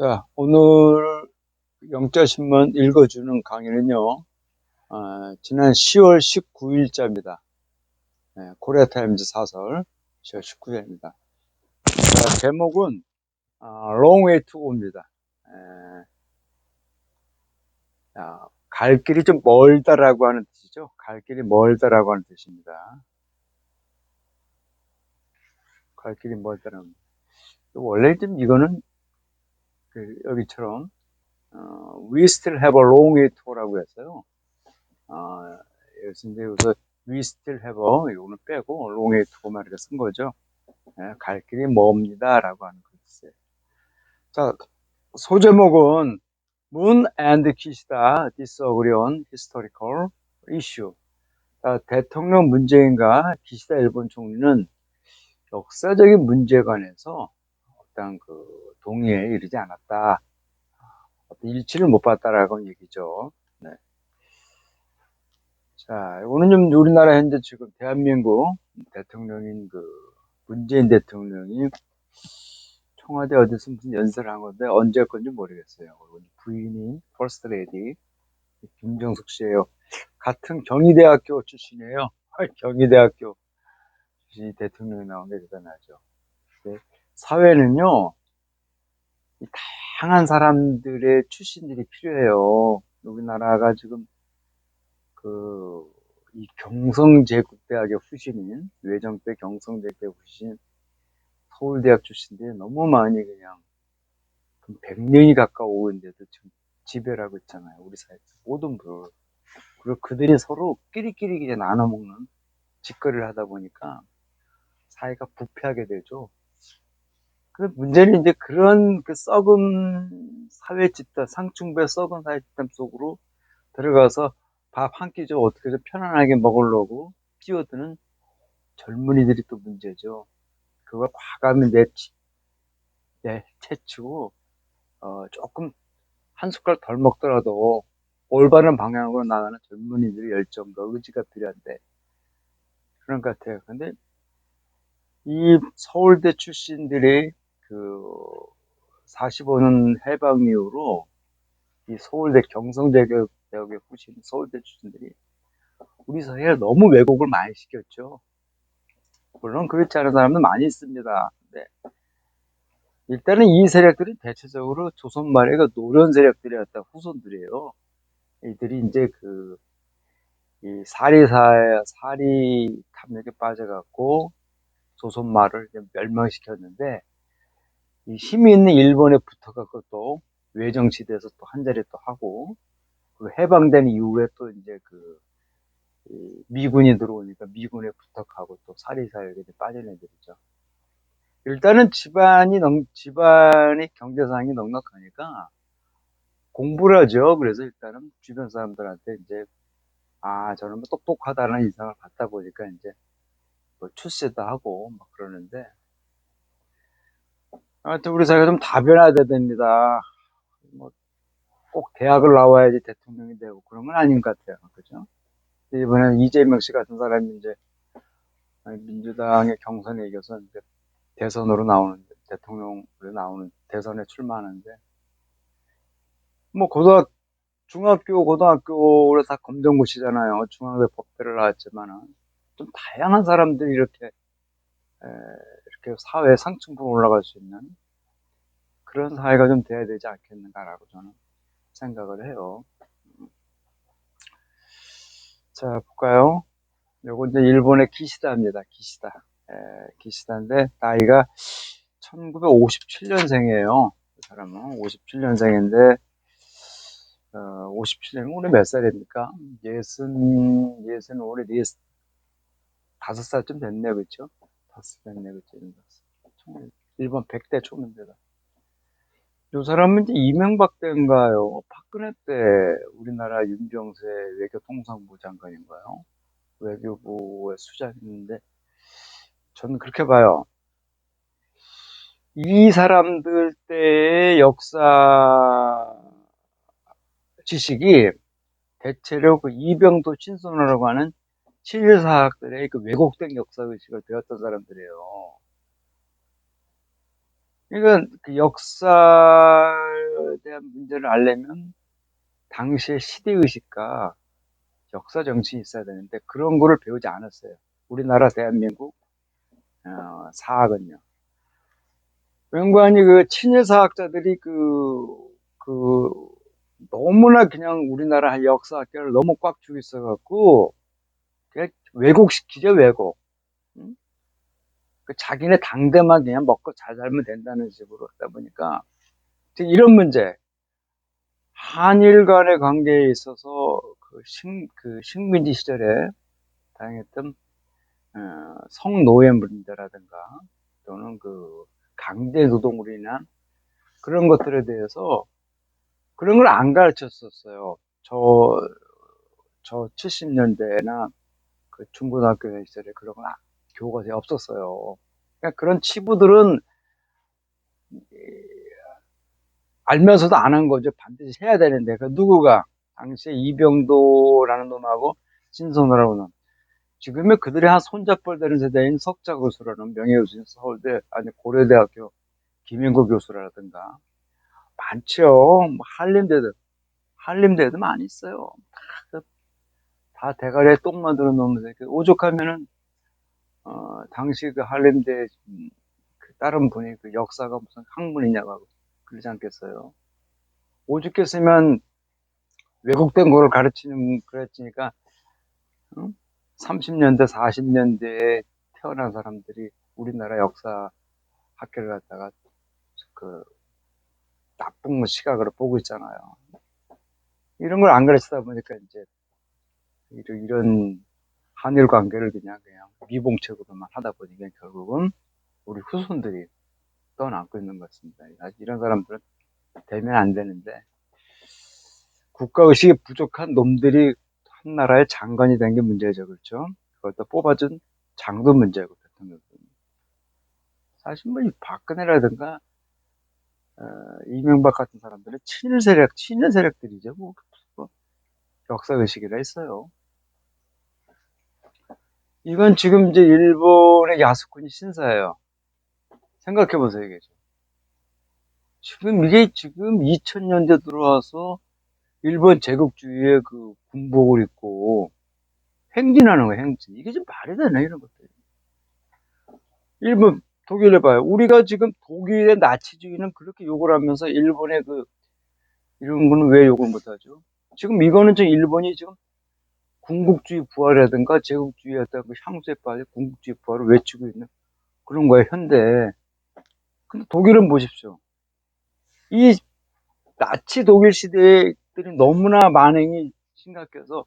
자, 오늘 영자신문 읽어주는 강의는요, 지난 10월 19일자입니다. 코리아타임즈 사설 10월 19일입니다. 자, 제목은 Long Way to Go입니다. 갈 길이 좀 멀다라고 하는 뜻이죠. 갈 길이 멀다라고 하는 뜻입니다. 갈 길이 멀다라는. 원래 좀 이거는 여기처럼 We still have a long way to go라고 했어요. 여기서 We still have a 이거는 빼고 long way to go만 이렇게 쓴 거죠. 갈 길이 멉니다 라고 하는 글쎄. 자, 소제목은 Moon and Kishida disagree on historical issue. 자, 대통령 문재인과 기시다 일본 총리는 역사적인 문제에 관해서 어떤 동의에 이르지 않았다. 일치를 못 봤다라고 얘기죠. 네. 자, 이거는 좀 우리나라 현재 지금 대한민국 대통령인 문재인 대통령이 청와대 어디서 무슨 연설을 한 건데 언제 건지 모르겠어요. 그리고 부인인 퍼스트 레디 김정숙 씨예요. 같은 경희대학교 출신이에요. 경희대학교 출신이 대통령이 나온 게 대단하죠. 사회는요, 이 다양한 사람들의 출신들이 필요해요. 우리나라가 지금 이 경성제국대학의 후신인, 외정대 경성제국대 후신 서울대학 출신들이 너무 많이 그냥 100년이 가까워 오는데도 지금 지배를 하고 있잖아요. 우리 사회에서 모든 걸. 그리고 그들이 서로 끼리끼리 이제 나눠 먹는 짓거리를 하다 보니까 사회가 부패하게 되죠. 그 문제는 이제 그런 썩은 사회 집단, 상충배 썩은 사회 집단 속으로 들어가서 밥 한 끼 좀 어떻게 좀 편안하게 먹으려고 뛰어드는 젊은이들이 또 문제죠. 그걸 과감히 내채치고 조금 한 숟갈 덜 먹더라도 올바른 방향으로 나가는 젊은이들의 열정과 의지가 필요한데 그런 것 같아요. 근데 이 서울대 출신들이 45년 해방 이후로 이 서울대 경성대학의 후신 서울대 출신들이 우리 사회에 너무 왜곡을 많이 시켰죠. 물론 그렇지 않은 사람도 많이 있습니다. 네. 일단은 이 세력들은 대체적으로 조선 말에 노련 세력들이었다 후손들이에요. 이들이 이제 이 사리 탐욕에 빠져갖고 조선 말을 멸망시켰는데 이 힘이 있는 일본에 붙어갖고 또 외정시대에서 또 한 자리 또 하고 해방된 이후에 또 이제 미군이 들어오니까 미군에 부탁하고 또 사리사욕에 빠진 애들이죠. 일단은 집안이 경제상이 넉넉하니까 공부를 하죠. 그래서 일단은 주변 사람들한테 이제 저는 뭐 똑똑하다는 인상을 받다 보니까 이제 뭐 출세도 하고 막 그러는데 하여튼 우리 사회가 좀 다변화돼야 됩니다. 뭐 꼭 대학을 나와야지 대통령이 되고 그런 건 아닌 것 같아요. 그죠? 이번에 이재명 씨 같은 사람이 이제 민주당의 경선에 이겨서 이제 대선으로 나오는데 대통령으로 나오는 대선에 출마하는데 뭐 중학교 고등학교를 다 검정고시잖아요. 중앙대 법대를 나왔지만은 좀 다양한 사람들이 이렇게 사회 상층부로 올라갈 수 있는 그런 사회가 좀 돼야 되지 않겠는가라고 저는 생각을 해요. 자, 볼까요? 요거 이제 일본의 기시다입니다. 기시다인데 나이가 1957년생이에요. 그 사람은 57년생인데 57년 올해 몇 살입니까? 올해 5살쯤 됐네, 그렇죠? 5살 됐네, 그렇죠? 일본 100대 총리입니다. 이 사람은 이제 이명박 때인가요? 박근혜 때 우리나라 윤병세 외교통상부 장관인가요? 외교부의 수장인데 저는 그렇게 봐요. 이 사람들 때의 역사 지식이 대체로 이병도 친손이라고 하는 친일사학들의 왜곡된 역사의식을 배웠던 사람들이에요. 그러니까 역사를 대한 문제를 알려면 당시의 시대의식과 역사 정신이 있어야 되는데 그런 거를 배우지 않았어요. 우리나라 대한민국 사학은요. 왠관이 그 친일사학자들이 그 너무나 그냥 우리나라 역사학계를 너무 꽉 쥐고 있어갖고 그냥 왜곡시키죠, 왜곡. 응? 그 자기네 당대만 그냥 먹고 잘 살면 된다는 식으로 하다 보니까 이런 문제, 한일 간의 관계에 있어서 그 식민지 시절에 다행했던 성노예 문제라든가 또는 그 강제 노동으로 인한 그런 것들에 대해서 그런 걸 안 가르쳤었어요. 저 70년대나 그 중고등학교 시절에 그런 건 교과서에 없었어요. 그러니까 그런 치부들은 알면서도 안 한 거죠. 반드시 해야 되는데 그 누구가 당시에 이병도라는 놈하고 신선호라는 놈. 지금의 그들의 한 손잡벌 되는 세대인 석자 교수라는 명예교수인 서울대 아니 고려대학교 김영구 교수라든가 많죠. 뭐 한림대도 많이 있어요. 다 대가리에 똥 만들어 놓으면서 오죽하면은 당시 그 한림대 그 다른 분이 그 역사가 무슨 학문이냐고 하고 그러지 않겠어요. 오죽했으면 왜곡된 거를 그랬으니까 응? 30년대 40년대에 태어난 사람들이 우리나라 역사 학교를 갔다가 그 나쁜 시각으로 보고 있잖아요. 이런 걸 안 가르치다 보니까 이제 이런 한일 관계를 그냥 미봉책으로만 하다 보니까 결국은 우리 후손들이 떠안고 있는 것 같습니다. 이런 사람들은 되면 안 되는데 국가의식이 부족한 놈들이 한 나라의 장관이 된 게 문제죠. 그렇죠? 그걸 또 뽑아준 장도 문제고 대통령도. 사실 뭐 박근혜라든가 이명박 같은 사람들은 친일 세력들이죠. 뭐 역사의식이라 했어요. 이건 지금 이제 일본의 야스쿠니 신사예요. 생각해보세요, 이게. 지금 2000년대 들어와서 일본 제국주의의 그 군복을 입고 행진하는 거예요, 행진. 이게 좀 말이 되나, 이런 것들. 일본, 독일 해봐요. 우리가 지금 독일의 나치주의는 그렇게 욕을 하면서 일본의 이런 거는 왜 욕을 못하죠? 지금 이거는 좀 일본이 지금 군국주의 부활이라든가 제국주의였다가 향수에 빠져 군국주의 부활을 외치고 있는 그런 거예요, 현대. 근데 독일은 보십시오. 이 나치 독일 시대들이 너무나 만행이 심각해서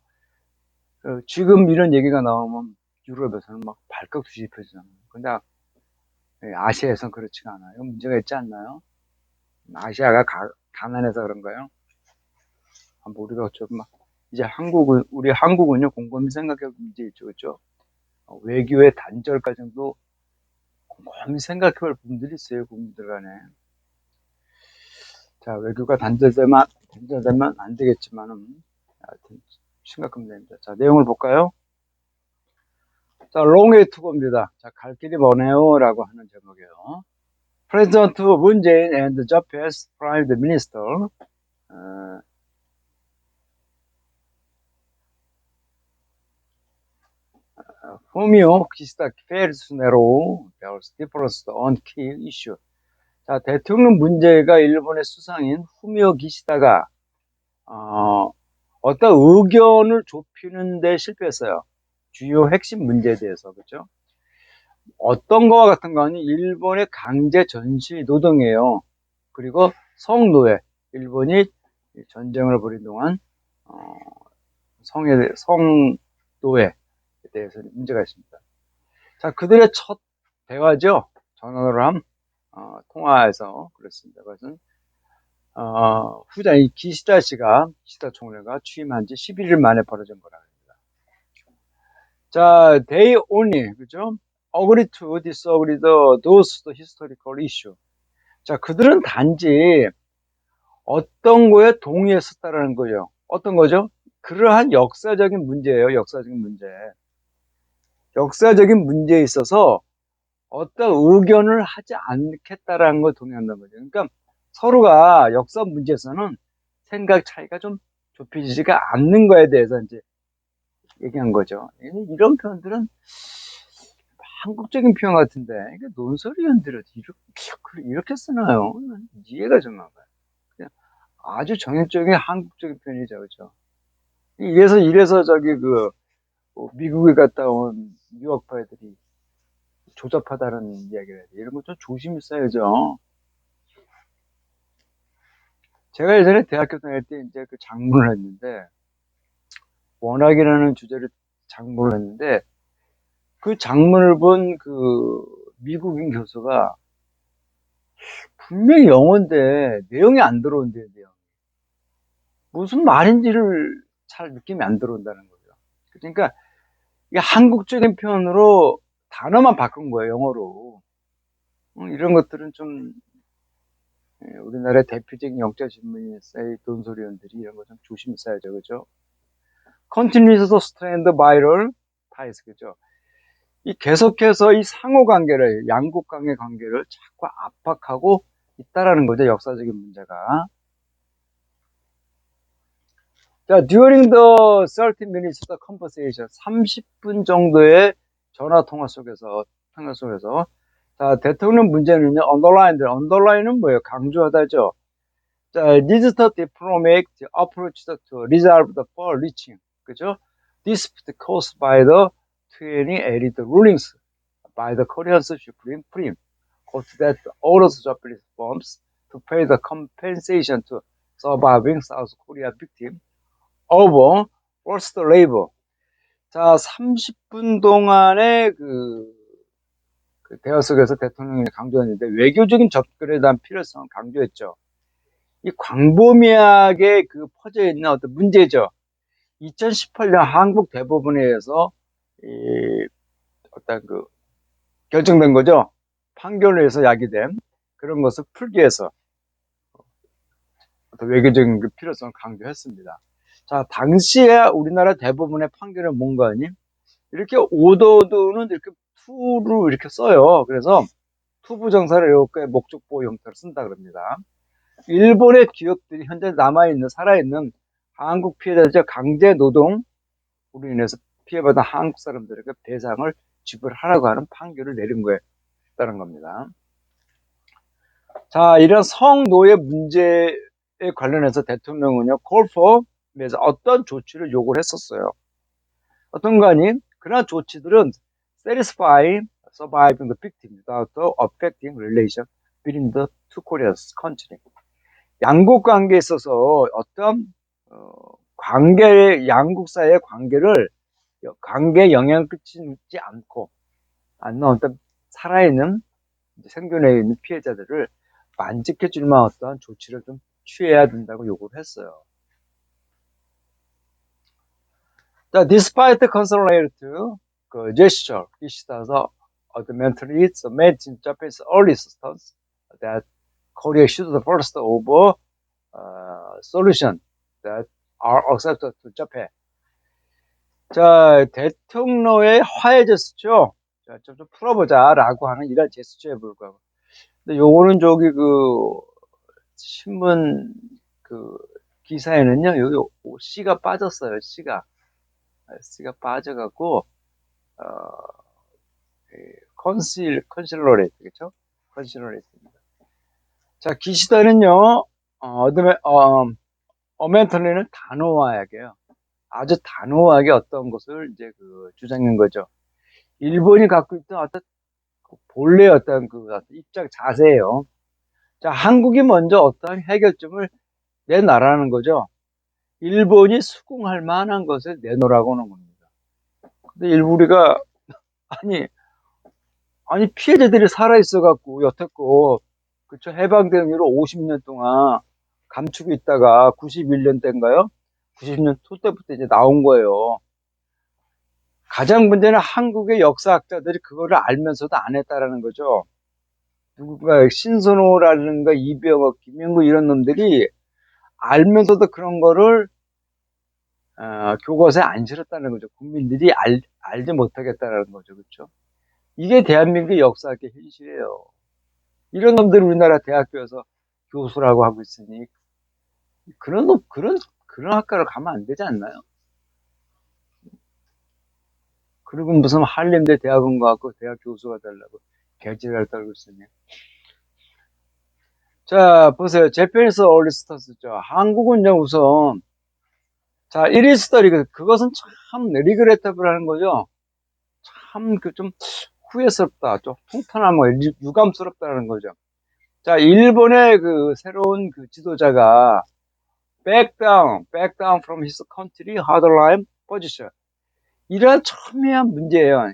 지금 이런 얘기가 나오면 유럽에서는 막 발칵 뒤집혀지잖아요. 근데 아시아에서는 그렇지가 않아요. 문제가 있지 않나요? 아시아가 가난해서 그런가요? 우리가 좀 막 이제 우리 한국은요 곰곰이 생각해 볼 문제 있죠, 그렇죠? 외교의 단절 과정도 곰곰이 생각해 볼 부분들이 있어요, 국민들 간에. 자, 외교가 단절되면 안 되겠지만은 하여튼 심각한 문제입니다. 자, 내용을 볼까요? 자, long way to go입니다. 자, 갈 길이 머네요 라고 하는 제목이에요. President Moon Jae-in and Japanese Prime Minister Fumio Kishida failed to narrow their difference on key issue. 자, 대통령 문제가 일본의 수상인 후미오 기시다가 어떤 의견을 좁히는 데 실패했어요. 주요 핵심 문제에 대해서, 그렇죠? 어떤 거와 같은 거는 일본의 강제 전시 노동이에요. 그리고 성노예, 일본이 전쟁을 벌인 동안 성노예에 대해서 문제가 있습니다. 자, 그들의 첫 대화죠. 전화로 한 통화에서 그랬습니다. 그것은 후자인 기시다 총리가 취임한 지 11일 만에 벌어진 거라고 합니다. 자, they only, 그죠? agree to disagree those historical issue. 자, 그들은 단지 어떤 거에 동의했었다라는 거죠. 어떤 거죠? 그러한 역사적인 문제예요. 역사적인 문제. 역사적인 문제에 있어서 어떤 의견을 하지 않겠다라는 걸 동의한다는 거죠. 그러니까 서로가 역사 문제에서는 생각 차이가 좀 좁혀지지가 않는 거에 대해서 이제 얘기한 거죠. 이런 표현들은 한국적인 표현 같은데, 이게 논설위원들은 이렇게 쓰나요? 이해가 좀 안 가요. 그냥 아주 정형적인 한국적인 표현이죠, 그죠? 이래서 저기 미국에 갔다 온 유학파애들이 조잡하다는 이야기를 해요. 이런 거 좀 조심히 써야죠. 제가 예전에 대학교 다닐 때 이제 그 작문을 했는데, 원학이라는 주제로 작문을 했는데, 그 작문을 본 그 미국인 교수가 분명히 영어인데 내용이 안 들어온대요, 내용. 무슨 말인지를 잘 느낌이 안 들어온다는 거죠. 그러니까 이게 한국적인 표현으로 단어만 바꾼 거예요, 영어로. 이런 것들은 좀 우리나라의 대표적인 영자 신문인 돈소리원들이 이런 거 좀 조심히 써야죠, 그죠? Continuous strained viral ties, 그죠? 이 계속해서 이 상호 관계를, 양국 간의 관계를 자꾸 압박하고 있다라는 거죠, 역사적인 문제가. 자, during the 30 minutes of conversation, 30분 정도의 통화 속에서, 자, 대통령 문제는요, underline은 뭐예요? 강조하다죠. 자, needs the diplomatic approach to resolve the far-reaching, 그죠? dispute caused by the 2080 rulings by the Korean Supreme Court that orders Japanese firms to pay the compensation to surviving South Korea victims of forced labor. 자, 30분 동안의 그 대화 속에서 대통령이 강조했는데 외교적인 접근에 대한 필요성을 강조했죠. 이 광범위하게 퍼져 있는 어떤 문제죠. 2018년 한국 대법원에 의해서 어떤 결정된 거죠. 판결을 해서 야기된 그런 것을 풀기 위해서 어떤 외교적인 필요성을 강조했습니다. 자, 당시에 우리나라 대법원의 판결은 뭔가 하니? 이렇게 오더는 이렇게 투를 이렇게 써요. 그래서 투부정사를 이렇게 목적보호 형태로 쓴다 그럽니다. 일본의 기업들이 현재 살아있는 한국 피해자들 강제 노동으로 인해서 피해받은 한국 사람들에게 배상을 지불하라고 하는 판결을 내린 거에 따른 겁니다. 자, 이런 성노예 문제에 관련해서 대통령은요, call for 어떤 조치를 요구를 했었어요. 어떤 거 아니? 그러한 조치들은 satisfying surviving the victim without affecting relation between the two Korea's country. 양국 관계에 있어서 어떤 양국 사이의 관계에 영향을 끼치지 않는 어떤 살아있는 생존해 있는 피해자들을 만족해 줄 만한 어떤 조치를 좀 취해야 된다고 요구를 했어요. 자, despite the consolidate gesture issued ultimately it's made in Japan's early stance that Korea should the first of solution that are accepted to Japan. 자, 대통령의 화해 제스처, 자, 좀 풀어보자라고 하는 이런 제스처에 불과하고. 근데 요거는 저기 신문 기사에는요, 여기 C가 빠졌어요, C가 빠져갖고, 컨실러레이트, 그쵸? 컨실러레이트입니다. 자, 기시다는요, 어멘털리는 단호하게요. 아주 단호하게 어떤 것을 이제 주장한 거죠. 일본이 갖고 있던 어떤 본래 어떤 입장 자세예요. 자, 한국이 먼저 어떤 해결점을 내놔라는 거죠. 일본이 수긍할 만한 것을 내놓으라고 하는 겁니다. 근데 우리가 아니 피해자들이 살아있어갖고 여태껏 그쵸, 해방된 이후로 50년 동안 감추고 있다가 91년 때인가요? 90년 초 때부터 이제 나온 거예요. 가장 문제는 한국의 역사학자들이 그거를 알면서도 안 했다라는 거죠. 누군가 신선호라든가 이병헌, 김영구 이런 놈들이 알면서도 그런 거를 교과서에 안 실었다는 거죠. 국민들이 알지 못하겠다는 거죠. 그렇죠? 이게 대한민국의 역사학의 현실이에요. 이런 놈들이 우리나라 대학교에서 교수라고 하고 있으니 그런 학과를 가면 안 되지 않나요? 그리고 무슨 한림대 대학원 가고 대학 교수가 되려고 개지랄 떨고 있으니. 자, 보세요. 제페니스 올리스터스죠. 한국은요, 우선. 자, 이리스터 리그. 그것은 참 리그레터블하는 거죠. 참, 좀 후회스럽다. 좀 통탄하고 유감스럽다는 거죠. 자, 일본의 그 새로운 그 지도자가 back down from his country hardline position. 이런 첨예한 문제예요.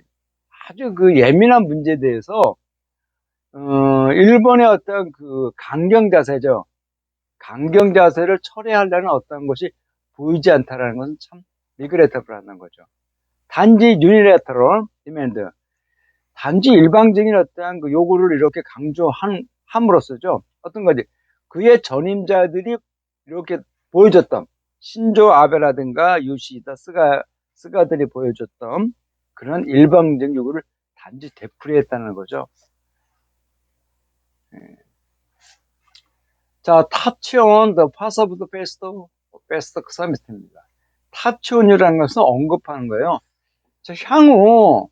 아주 그 예민한 문제에 대해서 일본의 어떤 그 강경 자세죠. 강경 자세를 철회하려는 어떤 것이 보이지 않다라는 것은 참 리그레터블하다는 거죠. 단지 유니레터럴 디맨드, 단지 일방적인 어떤 그 요구를 이렇게 함으로써죠. 어떤 거지? 그의 전임자들이 이렇게 보여줬던 신조 아베라든가 요시히다 스가들이 보여줬던 그런 일방적인 요구를 단지 되풀이했다는 거죠. 자, 타치온 the path of the best summit입니다. 타치온이라는 것은 언급하는 거예요. 자, 향후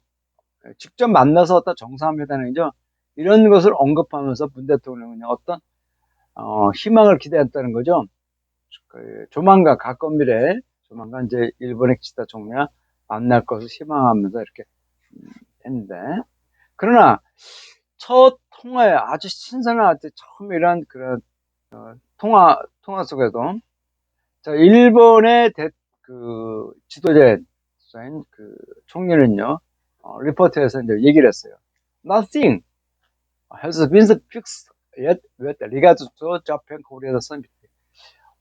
직접 만나서 어떤 정상회담이죠. 이런 것을 언급하면서 문 대통령은 어떤 희망을 기대했다는 거죠. 조만간 가까운 미래에 조만간 이제 일본의 기시다 총리와 만날 것을 희망하면서 이렇게 했는데, 그러나 첫 통화에 아주 신선한 처음이란 그런 통화 속에도 자, 일본의 그 지도자인 그 총리는요, 리포트에서 이제 얘기를 했어요. Nothing has been fixed yet with regard to Japan Korea summit.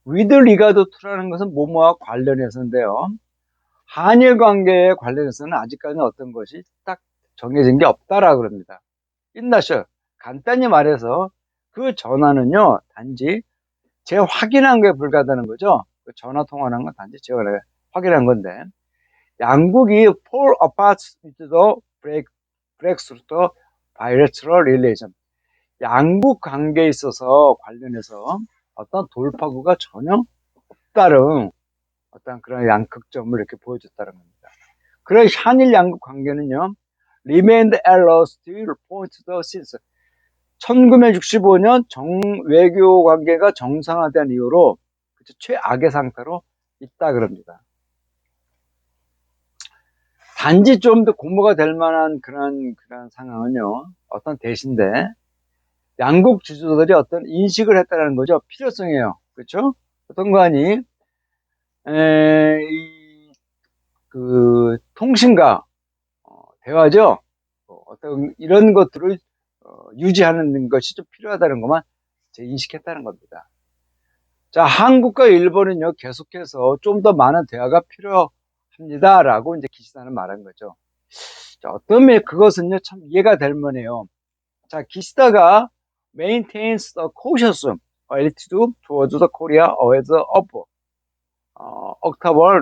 With regard to라는 것은 뭐뭐와 관련해서인데요. 한일 관계에 관련해서는 아직까지는 어떤 것이 딱 정해진 게 없다라고 그럽니다. 인나셔 간단히 말해서 그 전화는요, 단지 재확인한 거에 불과하다는 거죠. 그 전화 통화한 건 단지 제가 확인한 건데, 양국이 fall apart with the breakthrough bilateral relation. 양국 관계에 있어서 관련해서 어떤 돌파구가 전혀 없다는 어떤 그런 양극점을 이렇게 보여줬다는 겁니다. 그런 한일 양국 관계는요, remained at loss to point the since 1965년 외교 관계가 정상화된 이후로 최악의 상태로 있다 그럽니다. 단지 좀 더 공모가 될 만한 그런 상황은요, 어떤 대신데 양국 지도자들이 어떤 인식을 했다는 거죠. 필요성이에요. 그렇죠? 어떤 거 아니 그 통신과 대화죠. 어떤 이런 것들을 유지하는 것이 좀 필요하다는 것만 인식했다는 겁니다. 자, 한국과 일본은요, 계속해서 좀 더 많은 대화가 필요합니다라고 이제 기시다는 말한 거죠. 자, 어떤 면 그것은요, 참 이해가 될 만해요. 자, 기시다가 maintains the cautious attitude towards the Korea ahead of October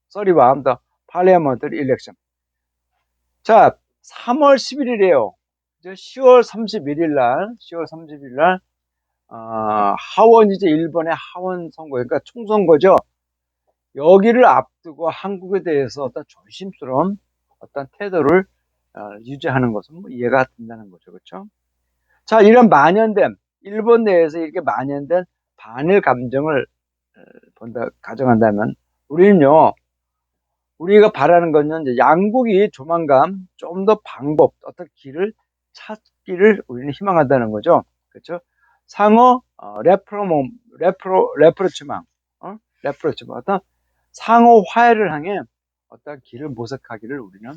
31 the parliamentary election. 자, 3월 11일이에요. 10월 31일 날 하원이죠. 일본의 하원 선거, 그러니까 총선거죠. 여기를 앞두고 한국에 대해서 어떤 조심스러운 어떤 태도를 유지하는 것은 뭐 이해가 된다는 거죠. 그렇죠? 자, 이런 일본 내에서 이렇게 만연된 반일 감정을 가정한다면 우리는요, 우리가 바라는 것은 이제 양국이 조만간 좀 더 어떤 길을 찾기를 우리는 희망한다는 거죠. 그렇죠? 상호 레프로치망 어떤 상호 화해를 향해 어떤 길을 모색하기를 우리는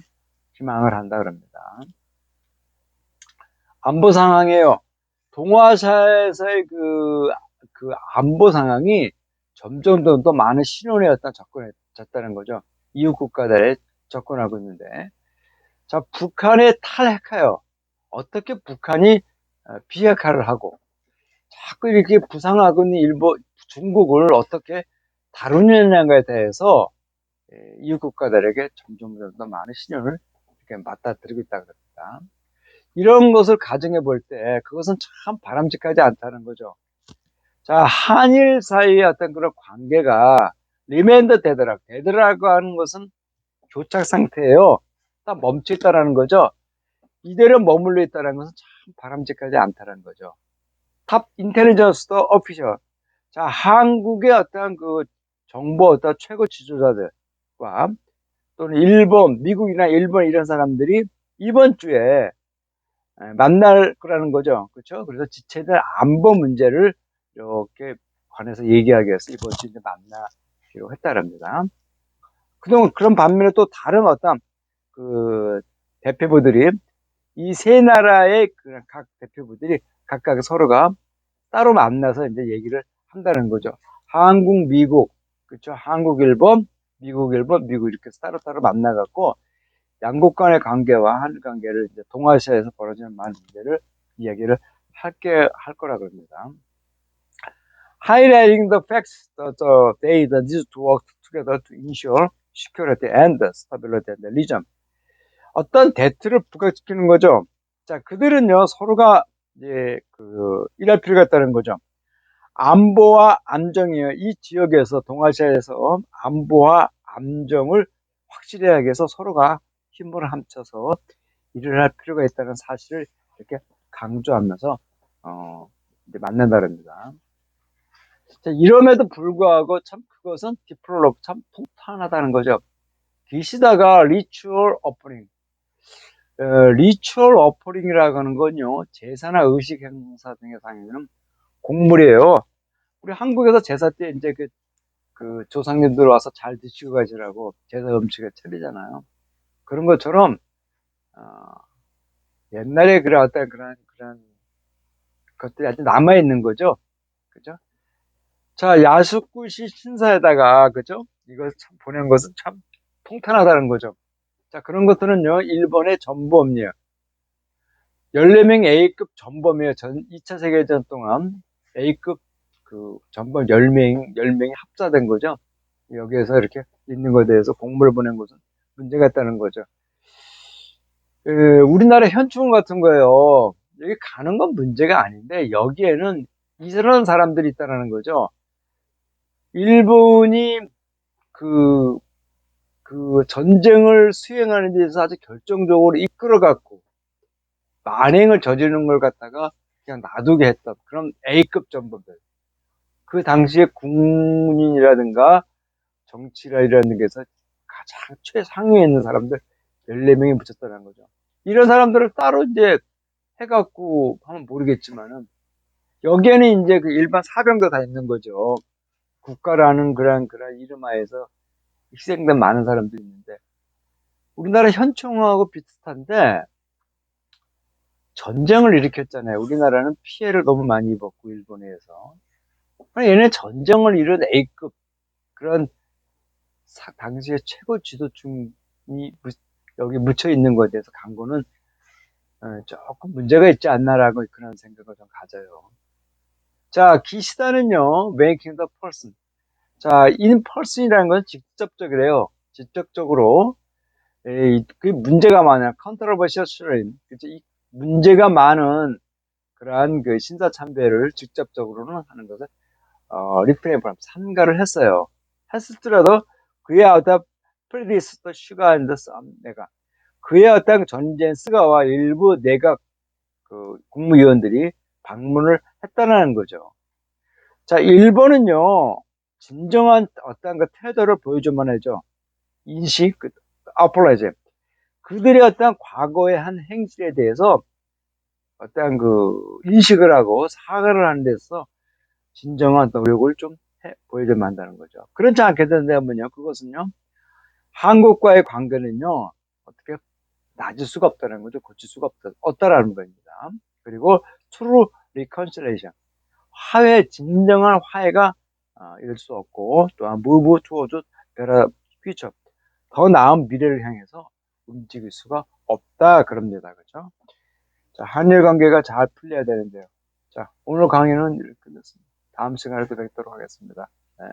희망을 한다 그럽니다. 안보 상황이에요. 동아시아에서의 그 안보 상황이 점점 더 많은 신혼에 접근했다는 거죠. 이웃 국가들에 접근하고 있는데, 자, 북한의 탈핵하여 어떻게 북한이 비핵화를 하고 자꾸 이렇게 부상하고 있는 중국을 어떻게 다루느냐에 대해서 이웃 국가들에게 점점 더 많은 신용을 이렇게 맞닥뜨리고 있다고 합니다. 이런 것을 가정해 볼 때 그것은 참 바람직하지 않다는 거죠. 자, 한일 사이의 어떤 그런 관계가 리메인더 되더라고 하는 것은 교착 상태예요. 딱 멈춰 있다라는 거죠. 이대로 머물러 있다는 것은 참 바람직하지 않다는 거죠. 탑 인텔리전스 오피셜. 자, 한국의 어떤 그 정보 어떤 최고 지도자들과 또는 일본, 미국이나 일본 이런 사람들이 이번 주에 만날 거라는 거죠. 그렇죠? 그래서 지체된 안보 문제를 이렇게 관해서 얘기하기 위해서 이번 주에 만나기로 했다랍니다. 그동안 그런 반면에 또 다른 어떤 그 대표부들이 이 세 나라의 각 대표부들이 각각 서로가 따로 만나서 이제 얘기를 한다는 거죠. 한국, 미국, 그렇죠? 한국, 일본, 미국 이렇게 따로따로 만나갖고 양국 간의 관계와 한일 관계를 이제 동아시아에서 벌어지는 많은 문제를 이야기를 할 거라 그럽니다. Highlighting the facts that they need to work together to ensure security and stability in the region. 어떤 대트를 부각시키는 거죠. 자, 그들은요, 서로가 이제 일할 필요가 있다는 거죠. 안보와 안정이에요. 이 지역에서, 동아시아에서 안보와 안정을 확실히 하기 위해서 서로가 힘을 합쳐서 일을 할 필요가 있다는 사실을 이렇게 강조하면서, 이제 만난다릅니다. 자, 이럼에도 불구하고 참 그것은 디플로로 참 폭탄하다는 거죠. 기시다가 리추얼 오프닝. 리추얼 오퍼링이라고 하는 건요, 제사나 의식 행사 등에 상에는 곡물이에요. 우리 한국에서 제사 때 이제 그 조상님들 와서 잘 드시고 가시라고 제사 음식을 차리잖아요. 그런 것처럼, 어, 옛날에 그런 것들이 아직 남아있는 거죠. 그죠? 자, 야숙구시 신사에다가, 그죠? 이걸 참 보낸 것은 참 통탄하다는 거죠. 자, 그런 것들은요, 일본의 전범이에요. 14명 A급 전범이에요. 2차 세계대전 동안 A급 그 전범 10명이 합사된 거죠. 여기에서 이렇게 있는 것에 대해서 공문을 보낸 것은 문제가 있다는 거죠. 우리나라 현충원 같은 거예요. 여기 가는 건 문제가 아닌데 여기에는 이런 사람들이 있다는 거죠. 일본이 그, 그 전쟁을 수행하는 데 있어서 아주 결정적으로 이끌어갔고 만행을 저지르는 걸 갖다가 그냥 놔두게 했던 그런 A급 전범들. 그 당시에 군인이라든가 정치라는 데서 가장 최상위에 있는 사람들 14명이 붙였다는 거죠. 이런 사람들을 따로 이제 해갖고 하면 모르겠지만은 여기에는 이제 그 일반 사병도 다 있는 거죠. 국가라는 그런 이름하에서 희생된 많은 사람들이 있는데 우리나라 현충하고 비슷한데 전쟁을 일으켰잖아요. 우리나라는 피해를 너무 많이 입었고 일본에서 얘네 전쟁을 이룬 A급 그런 당시의 최고 지도층이 여기 묻혀 있는 것에 대해서 간 거는 조금 문제가 있지 않나라고 그런 생각을 좀 가져요. 자, 기시다는요, making the person. 자, in person이라는 건 직접적이래요. 직접적으로. 그 문제가 많아요. controversial terrain. 그치? 이 문제가 많은 그러한 그 신사참배를 직접적으로는 하는 것을, 리프레임 삼가를 했어요. 했을지라도 그의 어떤 프레디스 또 슈가 앤더 썸 내가 그의 어떤 전쟁 스가와 일부 내각 그 국무위원들이 방문을 했다는 거죠. 자, 일본은요, 진정한 어떤 그 태도를 보여주만 하죠. 인식, 아폴라이즈. 그들의 어떤 과거의 한 행실에 대해서 어떤 그 인식을 하고 사과를 하는 데서 진정한 노력을 좀 보여줘야 한다는 거죠. 그렇지 않게 된다면요, 그것은요, 한국과의 관계는요, 어떻게 낮을 수가 없다는 거죠. 고칠 수가 없다라는 겁니다. 그리고 true reconciliation. 진정한 화해가 이룰 수 없고, 또한 move towards better future. 더 나은 미래를 향해서 움직일 수가 없다. 그럽니다. 그죠? 자, 한일 관계가 잘 풀려야 되는데요. 자, 오늘 강의는 이렇게 끝냈습니다. 다음 시간에 또 뵙도록 하겠습니다. 네.